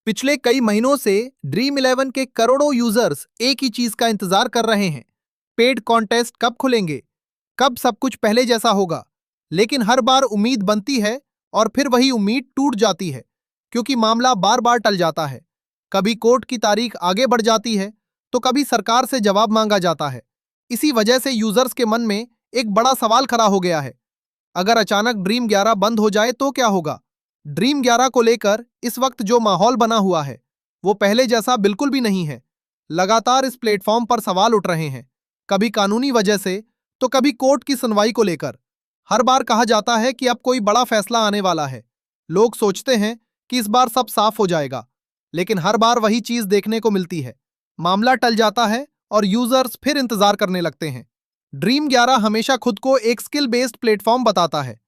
पिछले कई महीनों से ड्रीम इलेवन के करोड़ों यूजर्स एक ही चीज का इंतजार कर रहे हैं। पेड कॉन्टेस्ट कब खुलेंगे, कब सब कुछ पहले जैसा होगा। लेकिन हर बार उम्मीद बनती है और फिर वही उम्मीद टूट जाती है, क्योंकि मामला बार बार टल जाता है। कभी कोर्ट की तारीख आगे बढ़ जाती है, तो कभी सरकार से जवाब मांगा जाता है। इसी वजह से यूजर्स के मन में एक बड़ा सवाल खड़ा हो गया है। अगर अचानक ड्रीम 11 बंद हो जाए तो क्या होगा? ड्रीम 11 को लेकर इस वक्त जो माहौल बना हुआ है, वो पहले जैसा बिल्कुल भी नहीं है। लगातार इस प्लेटफॉर्म पर सवाल उठ रहे हैं, कभी कानूनी वजह से, तो कभी कोर्ट की सुनवाई को लेकर। हर बार कहा जाता है कि अब कोई बड़ा फैसला आने वाला है। लोग सोचते हैं कि इस बार सब साफ हो जाएगा, लेकिन हर बार वही चीज देखने को मिलती है। मामला टल जाता है और यूजर्स फिर इंतजार करने लगते हैं। ड्रीम 11 हमेशा खुद को एक स्किल बेस्ड प्लेटफॉर्म बताता है।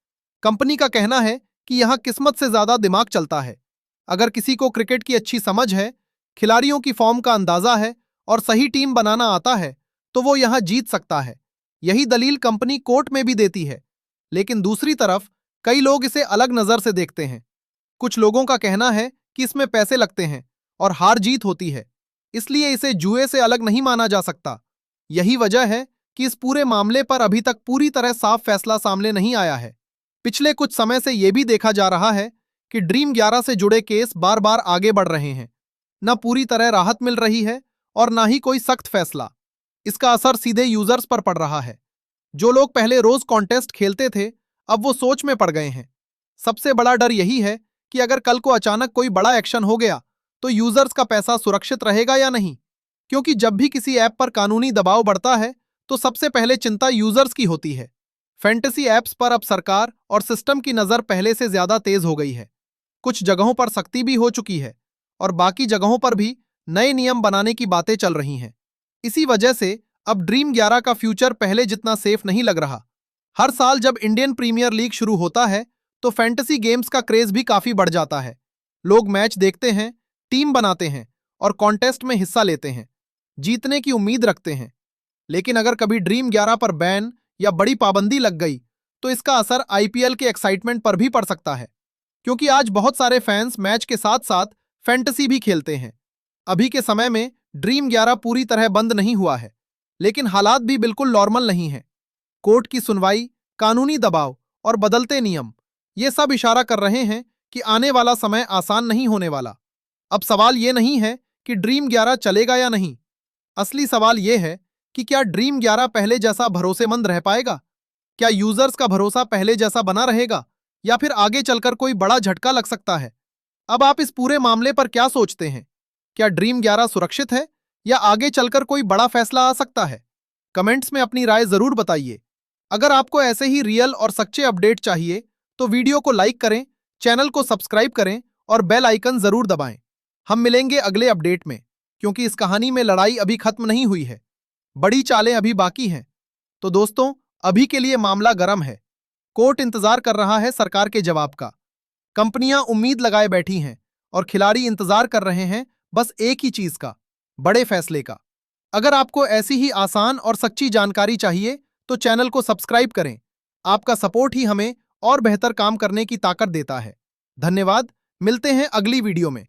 कंपनी का कहना है कि यहां किस्मत से ज्यादा दिमाग चलता है। अगर किसी को क्रिकेट की अच्छी समझ है, खिलाड़ियों की फॉर्म का अंदाजा है और सही टीम बनाना आता है, तो वो यहां जीत सकता है। यही दलील कंपनी कोर्ट में भी देती है। लेकिन दूसरी तरफ कई लोग इसे अलग नजर से देखते हैं। कुछ लोगों का कहना है कि इसमें पैसे लगते हैं और हार जीत होती है, इसलिए इसे जुए से अलग नहीं माना जा सकता। यही वजह है कि इस पूरे मामले पर अभी तक पूरी तरह साफ फैसला सामने नहीं आया है। पिछले कुछ समय से यह भी देखा जा रहा है कि ड्रीम 11 से जुड़े केस बार बार आगे बढ़ रहे हैं। न पूरी तरह राहत मिल रही है और न ही कोई सख्त फैसला। इसका असर सीधे यूजर्स पर पड़ रहा है। जो लोग पहले रोज कॉन्टेस्ट खेलते थे, अब वो सोच में पड़ गए हैं। सबसे बड़ा डर यही है कि अगर कल को अचानक कोई बड़ा एक्शन हो गया, तो यूजर्स का पैसा सुरक्षित रहेगा या नहीं। क्योंकि जब भी किसी ऐप पर कानूनी दबाव बढ़ता है, तो सबसे पहले चिंता यूजर्स की होती है। फैंटेसी ऐप्स पर अब सरकार और सिस्टम की नजर पहले से ज्यादा तेज हो गई है। कुछ जगहों पर सख्ती भी हो चुकी है और बाकी जगहों पर भी नए नियम बनाने की बातें चल रही हैं। इसी वजह से अब ड्रीम 11 का फ्यूचर पहले जितना सेफ नहीं लग रहा। हर साल जब इंडियन प्रीमियर लीग शुरू होता है, तो फैंटेसी गेम्स का क्रेज भी काफी बढ़ जाता है। लोग मैच देखते हैं, टीम बनाते हैं और कॉन्टेस्ट में हिस्सा लेते हैं। जीतने की उम्मीद रखते हैं। लेकिन अगर कभी ड्रीम 11 पर बैन या बड़ी पाबंदी लग गई, तो इसका असर आईपीएल के एक्साइटमेंट पर भी पड़ सकता है। क्योंकि आज बहुत सारे फैंस मैच के साथ साथ फैंटेसी भी खेलते हैं। अभी के समय में ड्रीम 11 पूरी तरह बंद नहीं हुआ है, लेकिन हालात भी बिल्कुल नॉर्मल नहीं है। कोर्ट की सुनवाई, कानूनी दबाव और बदलते नियम, ये सब इशारा कर रहे हैं कि आने वाला समय आसान नहीं होने वाला। अब सवाल ये नहीं है कि ड्रीम 11 चलेगा या नहीं। असली सवाल ये है कि क्या ड्रीम 11 पहले जैसा भरोसेमंद रह पाएगा? क्या यूजर्स का भरोसा पहले जैसा बना रहेगा, या फिर आगे चलकर कोई बड़ा झटका लग सकता है? अब आप इस पूरे मामले पर क्या सोचते हैं? क्या ड्रीम 11 सुरक्षित है, या आगे चलकर कोई बड़ा फैसला आ सकता है? कमेंट्स में अपनी राय जरूर बताइए। अगर आपको ऐसे ही रियल और सच्चे अपडेट चाहिए, तो वीडियो को लाइक करें, चैनल को सब्सक्राइब करें और बेल आइकन जरूर दबाएं। हम मिलेंगे अगले अपडेट में, क्योंकि इस कहानी में लड़ाई अभी खत्म नहीं हुई है। बड़ी चालें अभी बाकी हैं। तो दोस्तों, अभी के लिए मामला गर्म है। कोर्ट इंतजार कर रहा है सरकार के जवाब का। कंपनियां उम्मीद लगाए बैठी हैं और खिलाड़ी इंतजार कर रहे हैं बस एक ही चीज का, बड़े फैसले का। अगर आपको ऐसी ही आसान और सच्ची जानकारी चाहिए, तो चैनल को सब्सक्राइब करें। आपका सपोर्ट ही हमें और बेहतर काम करने की ताकत देता है। धन्यवाद। मिलते हैं अगली वीडियो में।